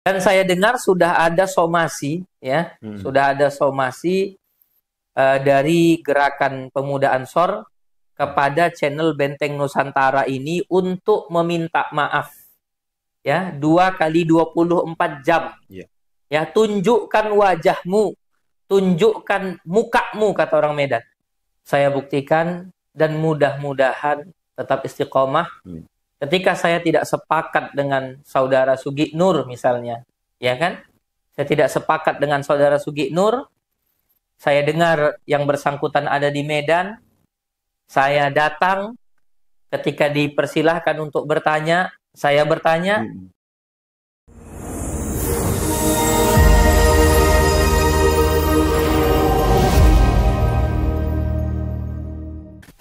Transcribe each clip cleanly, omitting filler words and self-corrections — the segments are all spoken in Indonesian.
Dan saya dengar sudah ada somasi, ya, sudah ada somasi dari Gerakan Pemuda Ansor kepada channel Benteng Nusantara ini untuk meminta maaf, ya, 2 kali 24 jam. Iya. Ya, tunjukkan wajahmu, tunjukkan mukamu, kata orang Medan. Saya buktikan dan mudah-mudahan tetap istiqomah. Ketika saya tidak sepakat dengan saudara Sugi Nur misalnya, ya kan? Saya tidak sepakat dengan saudara Sugi Nur, saya dengar yang bersangkutan ada di Medan, saya datang, ketika dipersilahkan untuk bertanya, saya bertanya.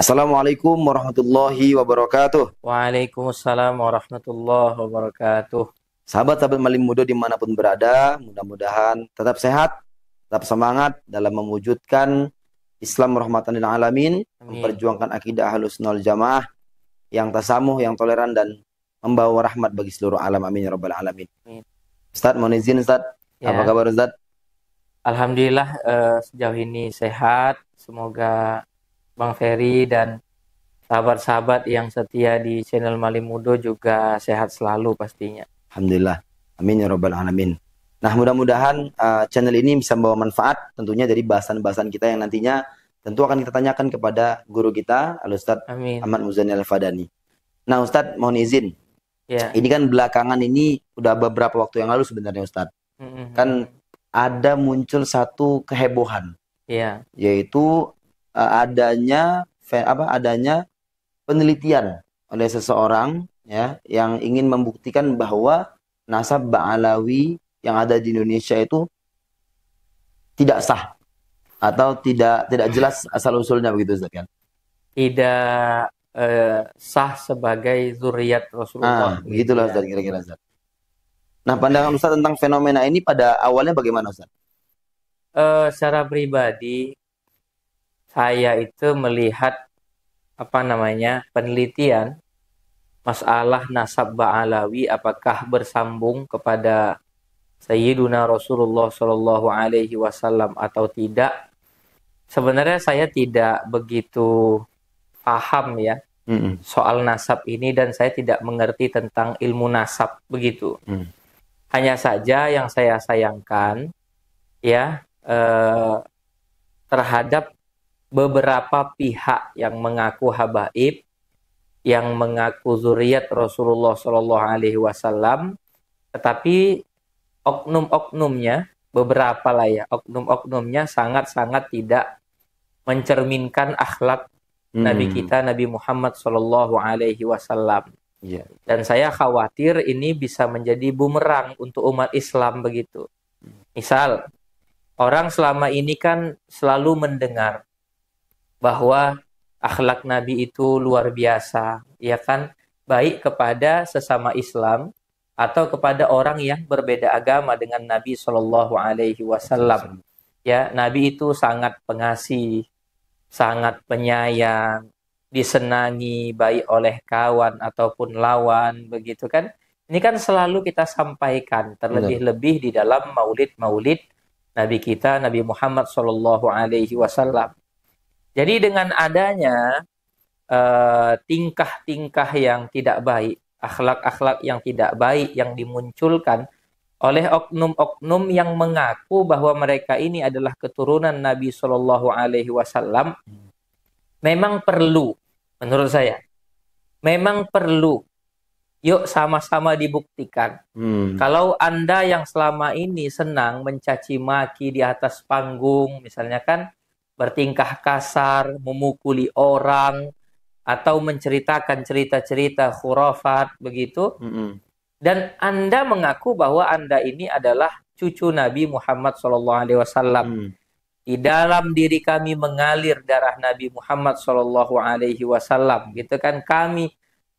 Assalamualaikum warahmatullahi wabarakatuh. Waalaikumsalam warahmatullahi wabarakatuh. Sahabat-sahabat Malim Mudo dimanapun berada, mudah-mudahan tetap sehat, tetap semangat dalam mewujudkan Islam rahmatan lil alamin, memperjuangkan akidah Ahlussunnah wal Jamaah yang tasamuh, yang toleran dan membawa rahmat bagi seluruh alam. Amin ya rabbal alamin. Ustaz, mohon izin Ustaz. Ya. Apa kabar Ustaz? Alhamdulillah sejauh ini sehat. Semoga Bang Ferry dan sahabat-sahabat yang setia di channel Malim Mudo juga sehat selalu pastinya. Alhamdulillah. Amin ya rabbal alamin. Nah, mudah-mudahan channel ini bisa membawa manfaat tentunya dari bahasan-bahasan kita yang nantinya tentu akan kita tanyakan kepada guru kita, Al-Ustadz Ahmad Muzani Al-Fadani. Nah, Ustadz, mohon izin. Ya. Ini kan belakangan ini udah beberapa waktu yang lalu sebenarnya Ustadz. Kan ada muncul satu kehebohan. Ya. Yaitu adanya penelitian oleh seseorang ya yang ingin membuktikan bahwa nasab Ba'alawi yang ada di Indonesia itu tidak sah atau tidak jelas asal usulnya, begitu Ustaz kan? Tidak sah sebagai zuriat Rasulullah. Begitulah Ustaz, kira-kira Ustaz. Nah, pandangan Ustaz tentang fenomena ini pada awalnya bagaimana Ustaz? Secara pribadi saya itu melihat penelitian masalah nasab Ba'alawi apakah bersambung kepada Sayyiduna Rasulullah Shallallahu Alaihi Wasallam atau tidak. Sebenarnya saya tidak begitu paham ya soal nasab ini, dan saya tidak mengerti tentang ilmu nasab begitu. Hanya saja yang saya sayangkan ya terhadap beberapa pihak yang mengaku habaib, yang mengaku zuriat Rasulullah Shallallahu Alaihi Wasallam, tetapi oknum-oknumnya, beberapa lah ya, oknum-oknumnya sangat-sangat tidak mencerminkan akhlak Nabi kita, Nabi Muhammad Shallallahu Alaihi Wasallam. Dan saya khawatir ini bisa menjadi bumerang untuk umat Islam begitu. Misal, orang selama ini kan selalu mendengar bahwa akhlak Nabi itu luar biasa, ya kan, baik kepada sesama Islam atau kepada orang yang berbeda agama dengan Nabi Shallallahu Alaihi Wasallam. Ya, Nabi itu sangat pengasih, sangat penyayang, disenangi baik oleh kawan ataupun lawan, begitu kan? Ini kan selalu kita sampaikan, terlebih-lebih di dalam maulid-maulid Nabi kita, Nabi Muhammad Shallallahu Alaihi Wasallam. Jadi dengan adanya tingkah-tingkah yang tidak baik, akhlak-akhlak yang tidak baik yang dimunculkan oleh oknum-oknum yang mengaku bahwa mereka ini adalah keturunan Nabi Shallallahu Alaihi Wasallam, memang perlu, menurut saya, memang perlu. Yuk sama-sama dibuktikan. Kalau Anda yang selama ini senang mencaci maki di atas panggung, misalnya kan, bertingkah kasar, memukuli orang, atau menceritakan cerita-cerita khurafat begitu, dan Anda mengaku bahwa Anda ini adalah cucu Nabi Muhammad SAW. Di dalam diri kami mengalir darah Nabi Muhammad SAW, gitu kan? Kami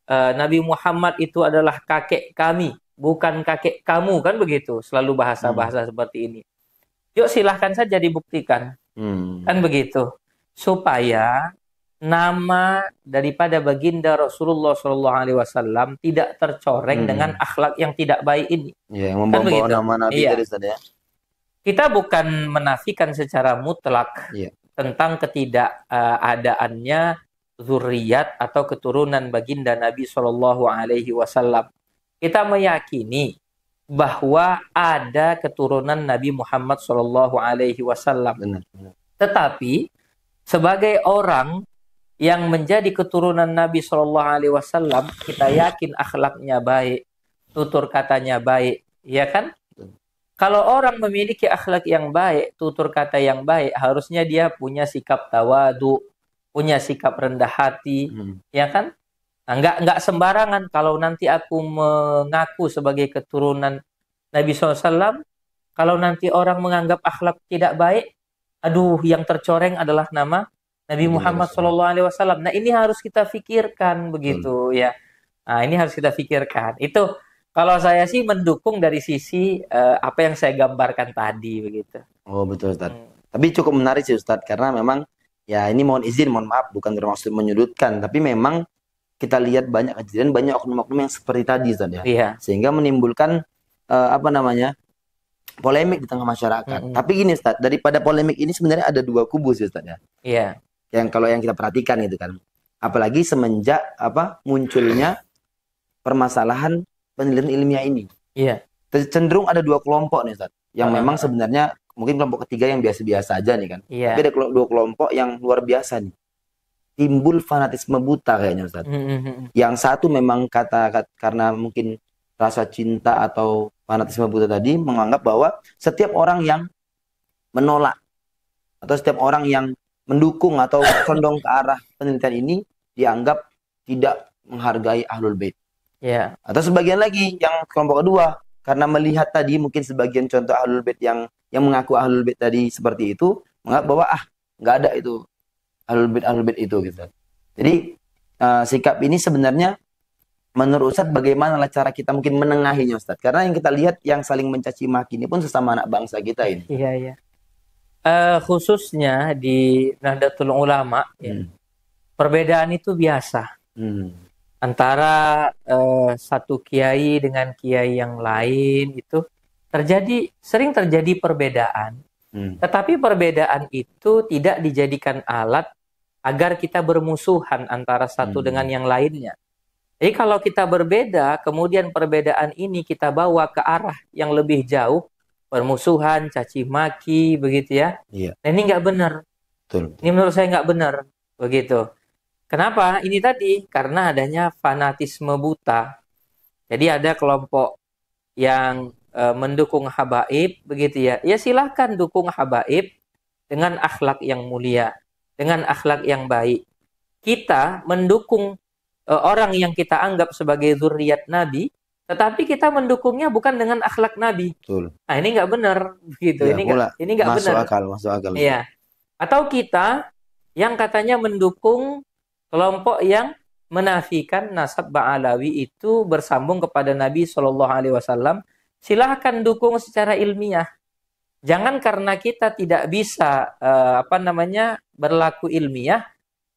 Nabi Muhammad itu adalah kakek kami, bukan kakek kamu, kan begitu? Selalu bahasa-bahasa seperti ini. Yuk silahkan saja dibuktikan. Kan begitu. Supaya nama daripada baginda Rasulullah Shallallahu Alaihi Wasallam tidak tercoreng dengan akhlak yang tidak baik ini. Ya, yang membawa nama Nabi iya. tadi Ustaz ya. Kita bukan menafikan secara mutlak tentang ketidakadaannya zuriat atau keturunan baginda Nabi Shallallahu Alaihi Wasallam. Kita meyakini bahwa ada keturunan Nabi Muhammad Shallallahu Alaihi Wasallam. Tetapi sebagai orang yang menjadi keturunan Nabi Shallallahu Alaihi Wasallam, kita yakin akhlaknya baik, tutur katanya baik, ya kan? Kalau orang memiliki akhlak yang baik, tutur kata yang baik, harusnya dia punya sikap tawadu, punya sikap rendah hati, ya kan? Nah, nggak sembarangan kalau nanti aku mengaku sebagai keturunan Nabi SAW, kalau nanti orang menganggap akhlak tidak baik, aduh, yang tercoreng adalah nama Nabi Muhammad SAW. Nah, ini harus kita pikirkan begitu ya. Nah, ini harus kita pikirkan. Itu kalau saya sih mendukung dari sisi apa yang saya gambarkan tadi begitu. Oh, betul Ustaz. Tapi cukup menarik sih Ustaz, karena memang ya ini mohon maaf, bukan bermaksud menyudutkan, tapi memang kita lihat banyak kejadian, banyak oknum-oknum yang seperti tadi Ustaz ya. Iya. Sehingga menimbulkan polemik di tengah masyarakat. Tapi gini Ustaz, daripada polemik ini sebenarnya ada dua kubu sih Ustaz ya. Iya. Kalau yang kita perhatikan itu kan. Apalagi semenjak munculnya permasalahan penelitian ilmiah ini. Iya. Cenderung ada dua kelompok nih Ustaz. Yang memang sebenarnya mungkin kelompok ketiga yang biasa-biasa aja nih kan. Iya. Tapi ada dua kelompok yang luar biasa nih. Timbul fanatisme buta kayaknya Ustaz. Yang satu memang karena mungkin rasa cinta atau fanatisme buta tadi menganggap bahwa setiap orang yang menolak atau setiap orang yang mendukung atau condong ke arah penelitian ini dianggap tidak menghargai Ahlul Bait. Yeah. Atau sebagian lagi yang kelompok kedua karena melihat tadi mungkin sebagian contoh Ahlul Bait yang mengaku Ahlul Bait tadi seperti itu menganggap bahwa nggak ada itu Ahlul Bait itu gitu. Jadi sikap ini sebenarnya menurut Ustaz bagaimana cara kita mungkin menengahinya Ustaz? Karena yang kita lihat yang saling mencaci maki ini pun sesama anak bangsa kita ini. Iya, iya. Khususnya di Nahdlatul Ulama perbedaan itu biasa. Antara satu kiai dengan kiai yang lain itu sering terjadi perbedaan. Tetapi perbedaan itu tidak dijadikan alat agar kita bermusuhan antara satu dengan yang lainnya. Jadi kalau kita berbeda, kemudian perbedaan ini kita bawa ke arah yang lebih jauh, permusuhan, caci maki, begitu ya. Iya. Nah, ini nggak benar. Betul. Ini menurut saya nggak benar, begitu. Kenapa? Ini tadi karena adanya fanatisme buta. Jadi ada kelompok yang mendukung habaib, begitu ya. Ya silahkan dukung habaib dengan akhlak yang mulia, dengan akhlak yang baik. Kita mendukung orang yang kita anggap sebagai zuriat Nabi, tetapi kita mendukungnya bukan dengan akhlak Nabi. Betul. Nah, ini nggak benar, begitu. Ya, ini nggak benar. Masuk akal. Iya. Atau kita yang katanya mendukung kelompok yang menafikan nasab Ba'alawi itu bersambung kepada Nabi Shallallahu Alaihi Wasallam, silahkan dukung secara ilmiah. Jangan karena kita tidak bisa berlaku ilmiah,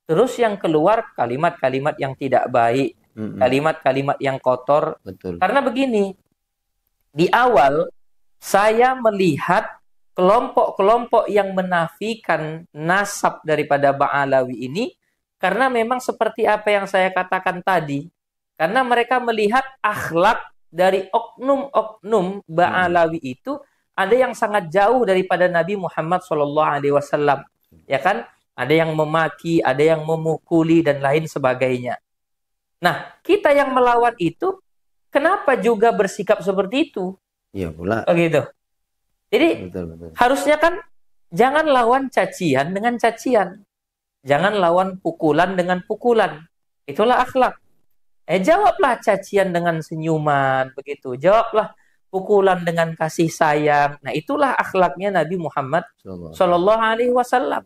terus yang keluar kalimat-kalimat yang tidak baik, kalimat-kalimat yang kotor. Betul. Karena begini, di awal saya melihat kelompok-kelompok yang menafikan nasab daripada Ba'alawi ini karena memang seperti apa yang saya katakan tadi. Karena mereka melihat akhlak dari oknum-oknum Ba'alawi itu ada yang sangat jauh daripada Nabi Muhammad SAW. Ya kan? Ada yang memaki, ada yang memukuli, dan lain sebagainya. Nah, kita yang melawan itu, kenapa juga bersikap seperti itu? Iya pula. Begitu. Jadi, betul. harusnya kan, jangan lawan cacian dengan cacian. Jangan lawan pukulan dengan pukulan. Itulah akhlak. Jawablah cacian dengan senyuman, begitu. Jawablah pukulan dengan kasih sayang. Nah, itulah akhlaknya Nabi Muhammad Sallallahu Alaihi Wasallam.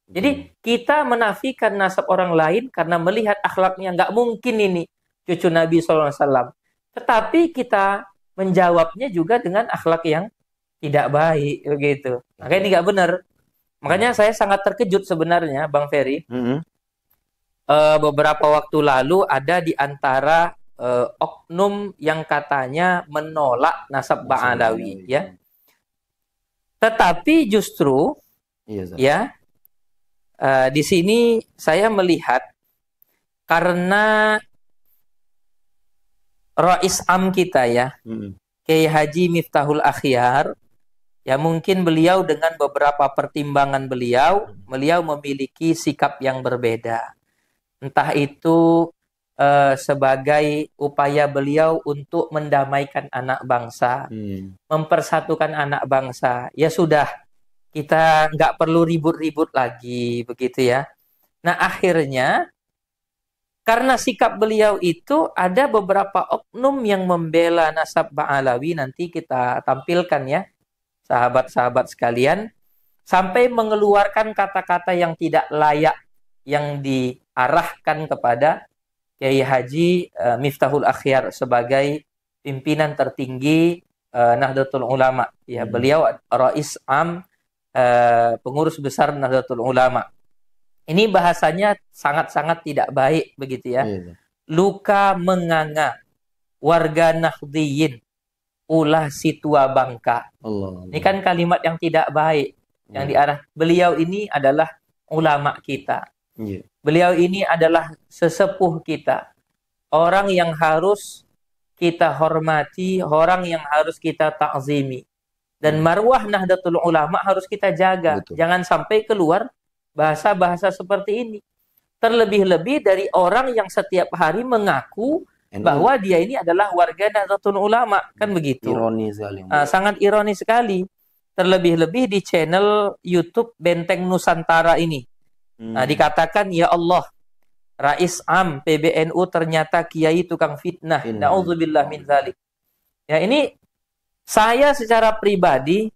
Jadi kita menafikan nasab orang lain karena melihat akhlaknya nggak mungkin ini cucu Nabi Sallallahu Alaihi Wasallam. Tetapi kita menjawabnya juga dengan akhlak yang tidak baik, begitu. Makanya ini nggak benar. Makanya saya sangat terkejut sebenarnya, Bang Ferry. beberapa waktu lalu ada di antara oknum yang katanya menolak nasab Ba'alawi, ya. Tetapi justru ya di sini saya melihat karena Rais Am kita ya, Kiai Haji Miftahul Akhyar, ya mungkin beliau dengan beberapa pertimbangan beliau memiliki sikap yang berbeda. Entah itu sebagai upaya beliau untuk mendamaikan anak bangsa, mempersatukan anak bangsa. Ya sudah, kita nggak perlu ribut-ribut lagi, begitu ya. Nah akhirnya, karena sikap beliau itu, ada beberapa oknum yang membela nasab Ba'alawi, nanti kita tampilkan ya, sahabat-sahabat sekalian, sampai mengeluarkan kata-kata yang tidak layak, yang diarahkan kepada Kiai Haji Miftahul Akhyar sebagai pimpinan tertinggi Nahdlatul Ulama. Ya, beliau Rais Am, pengurus besar Nahdlatul Ulama. Ini bahasanya sangat-sangat tidak baik, begitu ya. Luka menganga warga Nahdliyin ulah si tua bangka. Ini kan kalimat yang tidak baik yang diarah. Beliau ini adalah ulama kita. Beliau ini adalah sesepuh kita. Orang yang harus kita hormati, orang yang harus kita ta'zimi. Dan marwah Nahdlatul Ulama harus kita jaga. Betul. Jangan sampai keluar bahasa-bahasa seperti ini. Terlebih-lebih dari orang yang setiap hari mengaku bahwa dia ini adalah warga Nahdlatul Ulama. Kan begitu. Ironis sekali. Sangat ironis sekali. Terlebih-lebih di channel YouTube Benteng Nusantara ini. Dikatakan, ya Allah, Rais Am PBNU ternyata kiai tukang fitnah. Na'udzubillah min dzalik. Ya, ini saya secara pribadi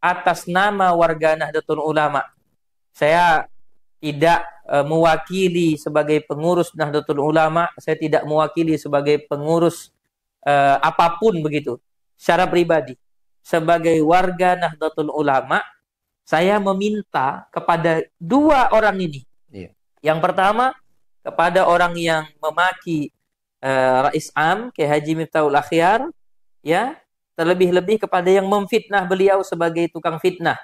atas nama warga Nahdlatul Ulama. Saya tidak mewakili sebagai pengurus Nahdlatul Ulama, saya tidak mewakili sebagai pengurus apapun begitu. Secara pribadi, sebagai warga Nahdlatul Ulama, saya meminta kepada dua orang ini. Yang pertama, kepada orang yang memaki Rais Am, Kiai Haji Miftahul Akhyar, ya, terlebih-lebih kepada yang memfitnah beliau sebagai tukang fitnah.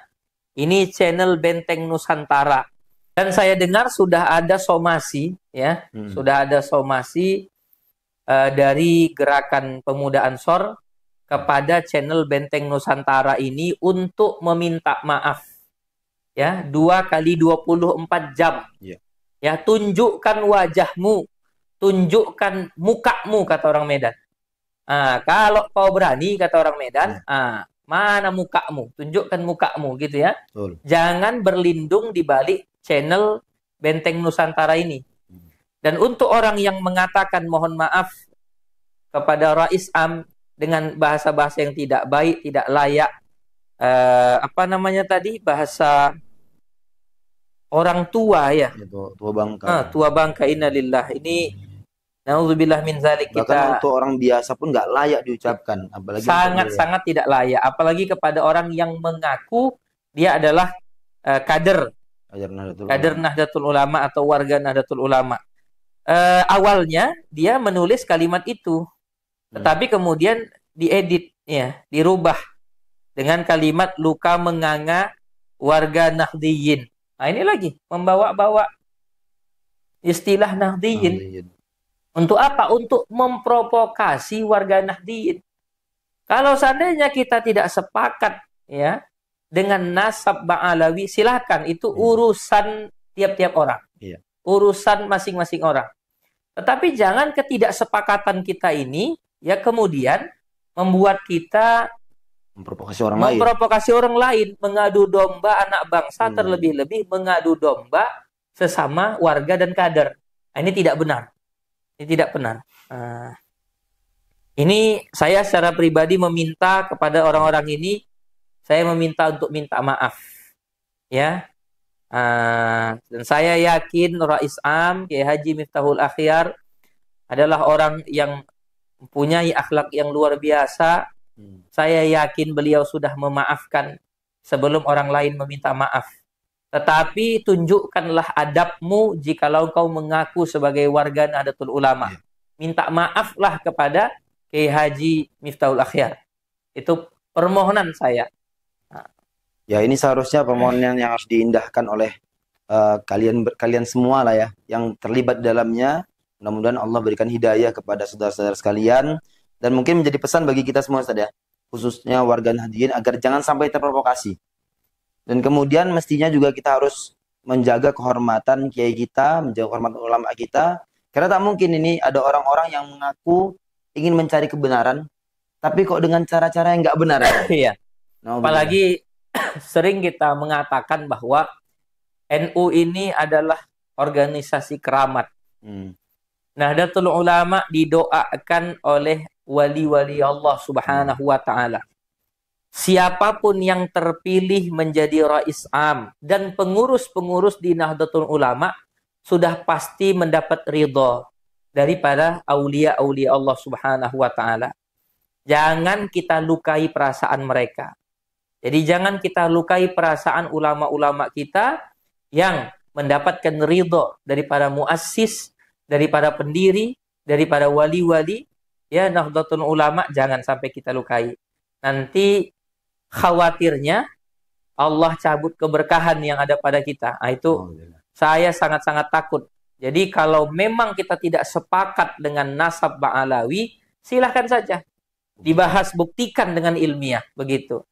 Ini channel Benteng Nusantara. Dan saya dengar sudah ada somasi, ya, sudah ada somasi dari Gerakan Pemuda Ansor kepada channel Benteng Nusantara ini untuk meminta maaf. Ya, 2 kali 24 jam. Ya, tunjukkan wajahmu, tunjukkan mukamu, kata orang Medan. Kalau kau berani, kata orang Medan, mana mukamu? Tunjukkan mukamu, gitu ya. Jangan berlindung di balik channel Benteng Nusantara ini. Dan untuk orang yang mengatakan mohon maaf kepada Rais Am dengan bahasa-bahasa yang tidak baik, tidak layak, bahasa orang tua ya. Tua bangka. Tua bangka, innalillah. Ini na'udzubillah min dzalik. Bahkan untuk orang biasa pun nggak layak diucapkan, apalagi sangat tidak layak, apalagi kepada orang yang mengaku dia adalah kader Nahdlatul Ulama atau warga Nahdlatul Ulama. Awalnya dia menulis kalimat itu, tetapi kemudian diedit, ya, dirubah dengan kalimat luka menganga warga Nahdliyin. Nah, ini lagi membawa-bawa istilah Nahdliyin. Untuk apa? Untuk memprovokasi warga Nahdliyin. Kalau seandainya kita tidak sepakat, ya, dengan nasab Ba'alawi, silakan, itu urusan tiap-tiap orang. Urusan masing-masing orang. Tetapi jangan ketidaksepakatan kita ini, ya, kemudian membuat kita memprovokasi orang lain, mengadu domba anak bangsa, terlebih-lebih mengadu domba sesama warga dan kader. Ini tidak benar. Ini tidak benar. Ini saya secara pribadi meminta kepada orang-orang ini, saya meminta untuk minta maaf, ya. Dan saya yakin Rais Am, Kiai Haji Miftahul Akhyar adalah orang yang mempunyai akhlak yang luar biasa. Saya yakin beliau sudah memaafkan sebelum orang lain meminta maaf. Tetapi tunjukkanlah adabmu jikalau kau mengaku sebagai warga Nahdlatul Ulama. Minta maaflah kepada Kiai Haji Miftahul Akhyar. Itu permohonan saya. Ya, ini seharusnya permohonan yang harus diindahkan oleh kalian semua lah ya, yang terlibat di dalamnya. Mudah-mudahan Allah berikan hidayah kepada saudara-saudara sekalian, dan mungkin menjadi pesan bagi kita semua, Ustaz ya, khususnya warga Nahdliyin, agar jangan sampai terprovokasi. Dan kemudian mestinya juga kita harus menjaga kehormatan kiai kita, menjaga kehormatan ulama kita, karena tak mungkin ini ada orang-orang yang mengaku ingin mencari kebenaran, tapi kok dengan cara-cara yang nggak benar. Iya. Apalagi sering kita mengatakan bahwa NU ini adalah organisasi keramat. Nahdlatul Ulama didoakan oleh wali-wali Allah Subhanahu wa Ta'ala. Siapapun yang terpilih menjadi Rais Am dan pengurus-pengurus di Nahdlatul Ulama sudah pasti mendapat ridho daripada aulia-aulia Allah Subhanahu wa Ta'ala. Jangan kita lukai perasaan mereka. Jadi jangan kita lukai perasaan ulama-ulama kita yang mendapatkan ridho daripada muassis, daripada pendiri, daripada wali-wali ya Nahdlatul Ulama, jangan sampai kita lukai. Nanti khawatirnya Allah cabut keberkahan yang ada pada kita. Nah, itu saya sangat-sangat takut. Jadi kalau memang kita tidak sepakat dengan nasab Ba'alawi, silahkan saja dibahas, buktikan dengan ilmiah begitu.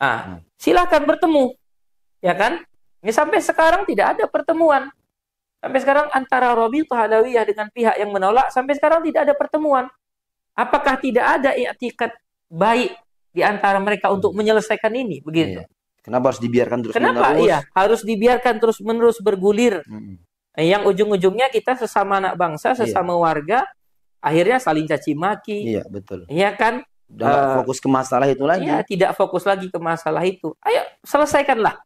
Nah, silahkan bertemu, ya kan? Ini sampai sekarang tidak ada pertemuan. Sampai sekarang antara Rabithah Alawiyah dengan pihak yang menolak, sampai sekarang tidak ada pertemuan. Apakah tidak ada i'tikad baik di antara mereka untuk menyelesaikan ini? Begitu. Iya. Kenapa harus dibiarkan terus-menerus? Kenapa? Iya, harus dibiarkan terus-menerus bergulir. Yang ujung-ujungnya kita sesama anak bangsa, sesama warga, akhirnya saling caci maki. Iya, betul. Iya kan? Dan fokus ke masalah itu lagi. Iya, tidak fokus lagi ke masalah itu. Ayo, selesaikanlah.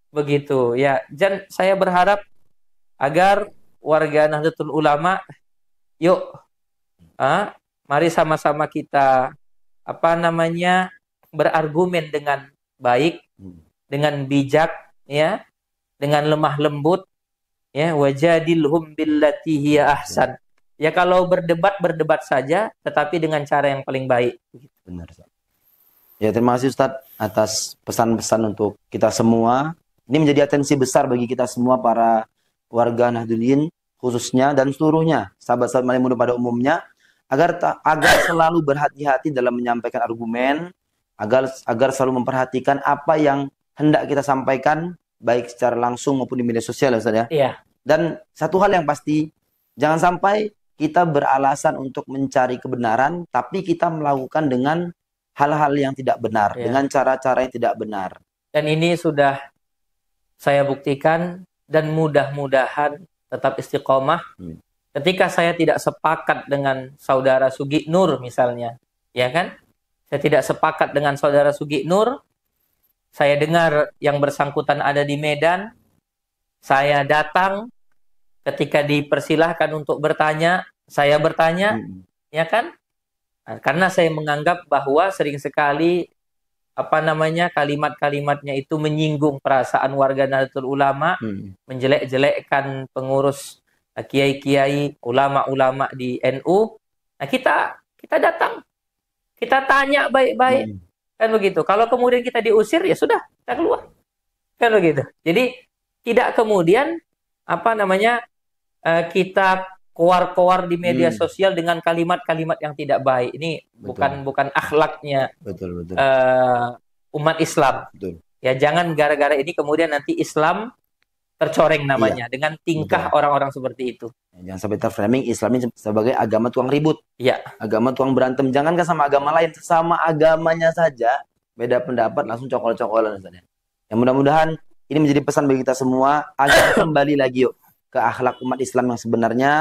Begitu. Ya, dan saya berharap agar warga Nahdlatul Ulama, yuk, mari sama-sama kita berargumen dengan baik, dengan bijak, ya, dengan lemah lembut, ya, wajadilhum billati hiya ahsan. Ya, kalau berdebat saja, tetapi dengan cara yang paling baik. Benar. Ya, terima kasih Ustadz atas pesan-pesan untuk kita semua. Ini menjadi atensi besar bagi kita semua para warga Nahdliyin khususnya dan seluruhnya sahabat-sahabat Malim Muda pada umumnya, agar selalu berhati-hati dalam menyampaikan argumen, agar selalu memperhatikan apa yang hendak kita sampaikan baik secara langsung maupun di media sosial, ya Ustaz ya. Iya. Dan satu hal yang pasti, jangan sampai kita beralasan untuk mencari kebenaran tapi kita melakukan dengan hal-hal yang tidak benar, dengan cara-cara yang tidak benar. Dan ini sudah saya buktikan, dan mudah-mudahan tetap istiqomah. Ketika saya tidak sepakat dengan saudara Sugi Nur misalnya, ya kan? Saya tidak sepakat dengan saudara Sugi Nur, saya dengar yang bersangkutan ada di Medan, saya datang, ketika dipersilahkan untuk bertanya, saya bertanya, ya kan? Nah, karena saya menganggap bahwa sering sekali kalimat-kalimatnya itu menyinggung perasaan warga Nahdlatul Ulama, menjelek-jelekkan pengurus kiai-kiai, ulama-ulama di NU. Nah, kita datang, kita tanya baik-baik, kan begitu. Kalau kemudian kita diusir, ya sudah, kita keluar, kan begitu. Jadi tidak kemudian kita keluar di media sosial dengan kalimat-kalimat yang tidak baik. Ini bukan akhlaknya umat Islam. Betul. Ya, jangan gara-gara ini kemudian nanti Islam tercoreng namanya dengan tingkah orang-orang seperti itu. Jangan sampai terframing Islam ini sebagai agama tukang ribut. Iya. Agama tukang berantem. Jangankan sama agama lain, sesama agamanya saja beda pendapat langsung cokol-cokolan. Ya, mudah-mudahan ini menjadi pesan bagi kita semua agar kembali lagi yuk ke akhlak umat Islam yang sebenarnya,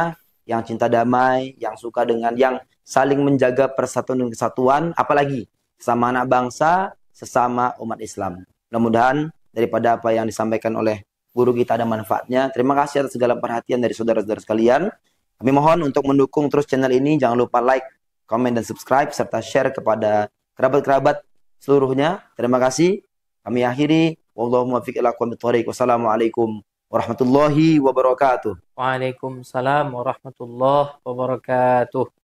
yang cinta damai, yang suka dengan, yang saling menjaga persatuan dan kesatuan, apalagi sesama anak bangsa, sesama umat Islam. Mudah-mudahan daripada apa yang disampaikan oleh guru kita ada manfaatnya. Terima kasih atas segala perhatian dari saudara-saudara sekalian. Kami mohon untuk mendukung terus channel ini, jangan lupa like, komen, dan subscribe, serta share kepada kerabat-kerabat seluruhnya. Terima kasih. Kami akhiri. Wallahu muwaffiq ila aqwamit thoriq. Wassalamualaikum warahmatullahi wabarakatuh. Waalaikumsalam warahmatullahi wabarakatuh.